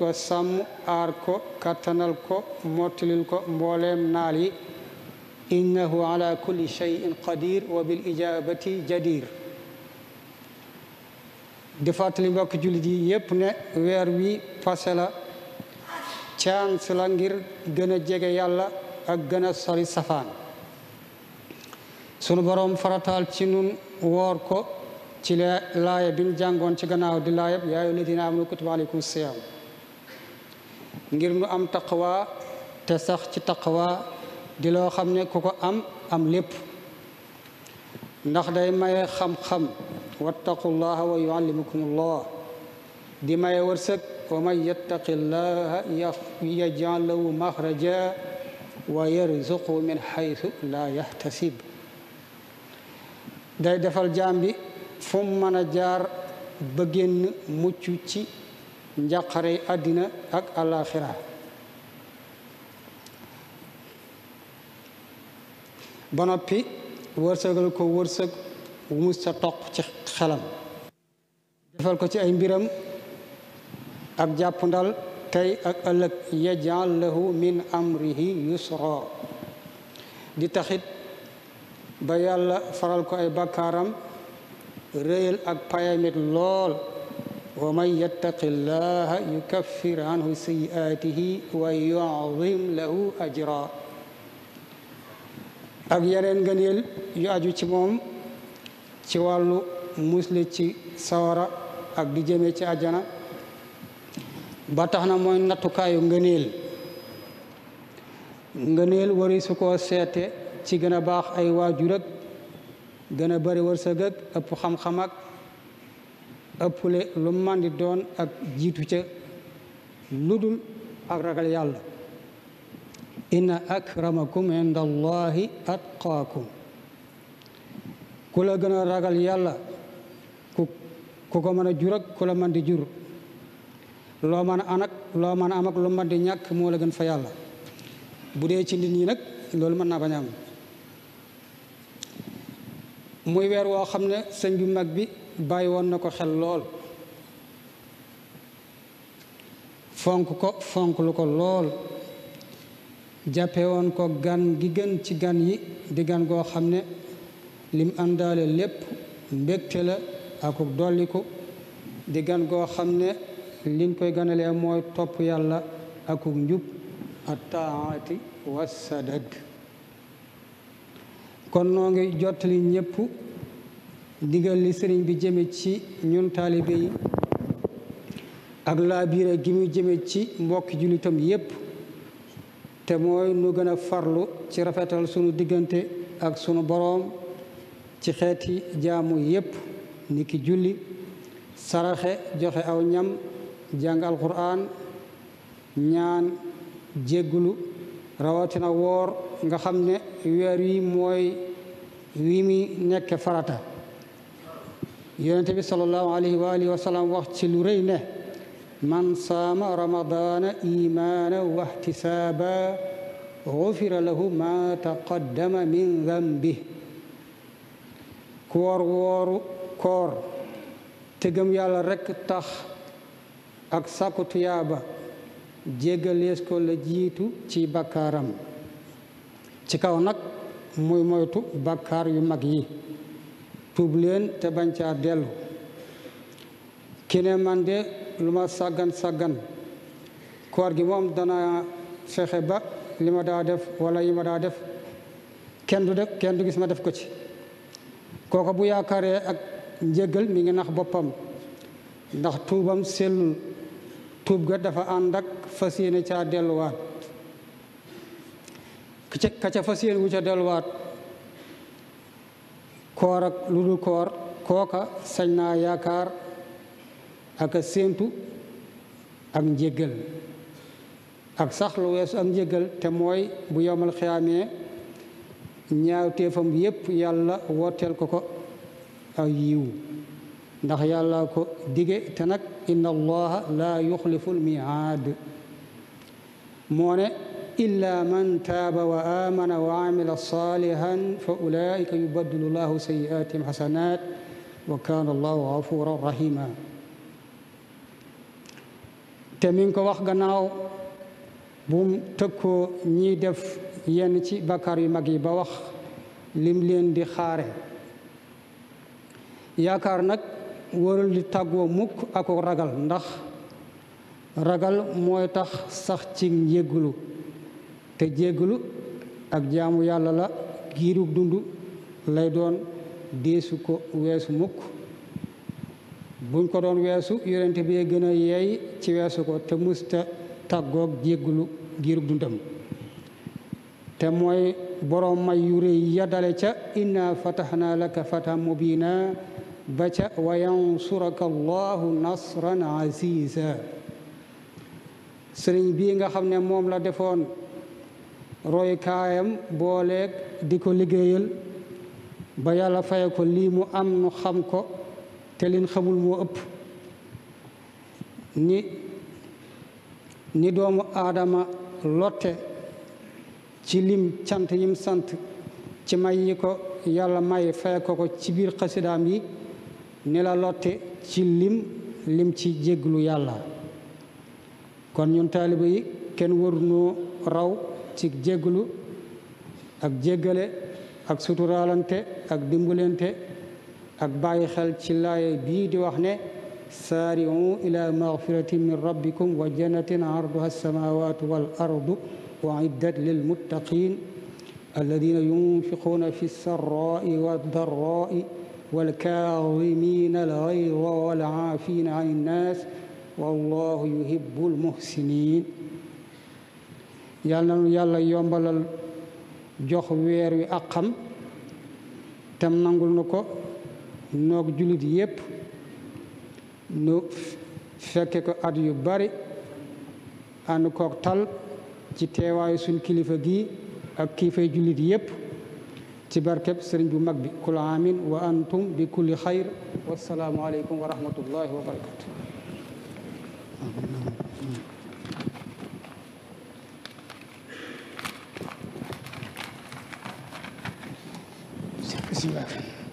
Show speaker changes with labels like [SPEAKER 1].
[SPEAKER 1] ko sàmm aar ko kattanal ko mottalil ko mbooleem naal yi innahu ala kulli shay'in qadir wa bil ijabati jadir di fàttali mbokk jullit yi yépp ne weer wi passé la chance la ngir gën a jege yàlla ak gën a sori safaan sunu boroom farataal ci nun woor ko ci laaya bi ñu jàngoon ci gannaaw di laayab yaa ayyuhal ladina amanu kutiba alaykum siyaam ngir nu am taqwa te sax ci taqwa di loo xam ne ku ko am lépp ndax day maye xam-xam wattaqullaha wa yuallimukumullah di maye wërsëg wa man yattaqillaha yaj'al lahu maxraja wa yarzuqhu min haythu la yahtasib day defal jaam bi fu mu mën a jaar ba génn mucc ci njàqare àddina ak alaxira ba noppi wërsëgal ko wërsëg wu mus sa toq ci xelam defal ko ci ay mbiram ak jàppandal tey ak ëllëg yaj'al lahu min amrihi yusra di taxit ba yàlla faral ko ay bakkaaram réyal ak payamit lool wa man yattaqi llaha yukaffir anhu sayyi'atihi wa yu'zim lahu ajra ak yeneen ngëneel yu aju ci moom ci wàllu musli ci sawara ak di jëme ci àjjana ba tax na mooy nattukaayu ngëneel wari su ko seete ci gën a baax ay waajur ak gën a bari wërsëg ak ëpp xam-xam ak ëpple lu man di doon ak jiitu ca ludul ak ragal yàlla inna akramakum inda allahi atqaakum ku la gën a ragal yàlla ku ko mën a jur ak ku la man di jur loo mën a am ak lu man di ñàkk moo la gën fa yàlla bu dee ci nit ñi nag loolu mën naa bañ a am muy weer woo xam ne sëñ bi mag bi bàyyi woon na ko xel lool fonk lu ko lool jàppe woon ko gan gi gën ci gan yi di gan goo xam ne lim àndaale lépp mbégte la akuk dolliku di gan goo xam ne liñ koy ganalee mooy topp yàlla akuk njub attaati wassadad kon noo ngi jottali ñépp digal li sëriñ bi jëme ci ñun taalibe yi ak laa biire gi muy jëme ci mbokki jullitam yépp te mooy nu gën a farlu ci rafetal sunu diggante ak sunu boroom ci xeeti jaamu yépp niki julli saraxe joxe aw ñam jàng alquran ñaan jéggulu rawatina woor nga xam ne weer wi mooy wi mi nekk farata yonente bi sallallahu alayhi wa alihi wa sallam wax ci lu rëy ne man saama ramadana imaana wa ihtisaaba gufira lahu ma taqaddama min dambih ku wooru koor te gëm yàlla rekk tax ak sàkku tuyaaba jéggalees ko la jiitu ci bakkaaram ci kaw nag muy moytu bakkaar yu mag yi tuub leen te bañ caa dellu ki ne man de lu ma sàggan koor gi moom dana fexe ba li ma daa def wala yi ma daa def kenn du gis ma def ko ci kooko bu yaakaaree ak njéggal mi ngi nax boppam ndax tuubam sellul tuub ga dafa ànd ak fas yéene caa delluwaat ka ca fas yéene wu ca delluwaat koor ak lu dul koor kooka sañ naa yaakaar ak a séentu ak njéggal ak sax lu weesu ak njéggal te mooy bu yowmal xiyaamee ñaawteefam yépp yàlla wooteel ko aw yiw ndax yàlla ko dige te nag inna allaha la yuxlifu lmiaad moo ne illa man taaba wa amana wa amila salihan fa ulaika yubaddilu llahu sayiatihim xasanat wa kana allahu gafuran rahima te mi ngi ko wax gannaaw bum tëkkoo ñiy def yenn ci bakkaar yu mag yi ba wax lim leen di xaare. yaakaar nag warul di tàggoo mukk ak ragal, ndax ragal mooy tax sax ci njéggulu, te jéggulu ak jaamu yàlla la giirug dund lay doon, deesu ko weesu mukk. buñ ko doon weesu yonente bi gën a yeey ci weesu ko, te musta tàggoog jéggulu giirug dundam, te mooy boroom may yu réy ya dale ca inna fataxna laka fatan mubina ba ca wa yansuraka allahu nasran aziza. sëriñ bii nga xam ne moom la defoon roy kaayam booleeg di ko liggéeyal ba yàlla faye ko lii mu am nu xam ko te liñ xamul moo ëpp. ni doomu aadama lotte ci lim cant yim sant ci may yi ko yàlla may faye ko ci biir xasidaam yi, ni la lotte ci lim ci jégglu yàlla. kon ñun taaliba yi kenn warunoo raw ci jégglu ak jéggale ak suturaalante ak dimbalante ak bàyyi xel ci laaye bii di wax ne saari'u ila magfiratin min rabbikum wa jannatin arduha as-samawatu wal ardu u'iddat lil muttaqin alladina yunfiquna fi sarra'i wad-darra'i wal kaazimina al-ghayza wal 'aafina 'ani n-naas wallahu yuhibbul muhsinin. yàlla na yàlla yombalal jox weer wi ak xam tam nangul na ko noog jullit yépp nu fekke ko at yu bari ànd kook tal ci teewaayu suñ kilifa gi ak kiifay jullit yépp ci barkeb sëriñ bu mag bi. kul amin wa antum bi kulli xayr. wassalaamu aleykum wa rahmatullahi wa barakatu. Bismillah.